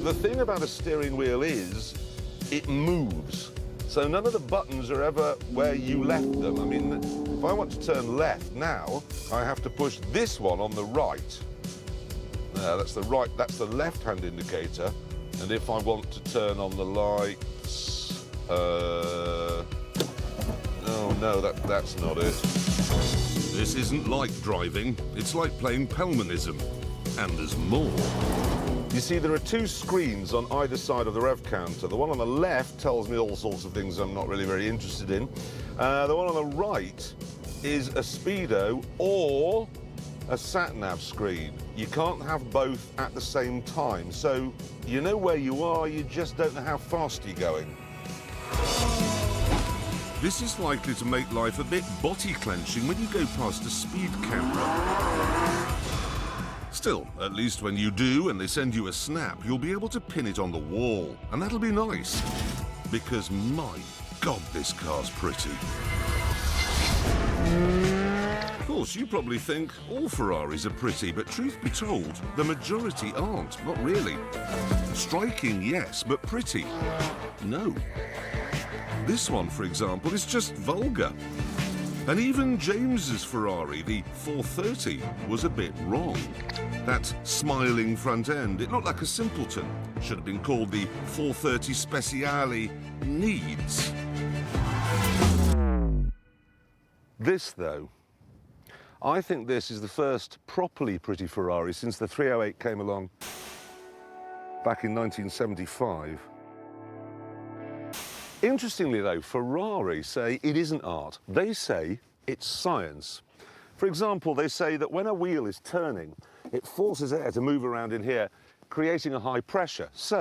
the thing about a steering wheel is it moves. So none of the buttons are ever where you left them. I mean, if I want to turn left now, I have to push this one on the right. That's the right, that's the left-hand indicator. And if I want to turn on the lights, oh no, that's not it. This isn't like driving, it's like playing Pelmanism. And there's more. You see, there are two screens on either side of the rev counter. The one on the left tells me all sorts of things I'm not really very interested in. The one on the right is a speedo or a sat-nav screen. You can't have both at the same time. So you know where you are, you just don't know how fast you're going. This is likely to make life a bit body-clenching when you go past a speed camera. Still, at least when you do and they send you a snap, you'll be able to pin it on the wall. And that'll be nice. Because, my God, this car's pretty. Of course, you probably think all Ferraris are pretty, but truth be told, the majority aren't. Not really. Striking, yes, but pretty, no. This one, for example, is just vulgar. And even James's Ferrari, the 430, was a bit wrong. That smiling front end, it looked like a simpleton. Should have been called the 430 Speciale Needs. This, though, I think this is the first properly pretty Ferrari since the 308 came along back in 1975. Interestingly, though, Ferrari say it isn't art. They say it's science. For example, they say that when a wheel is turning, it forces air to move around in here, creating a high pressure. So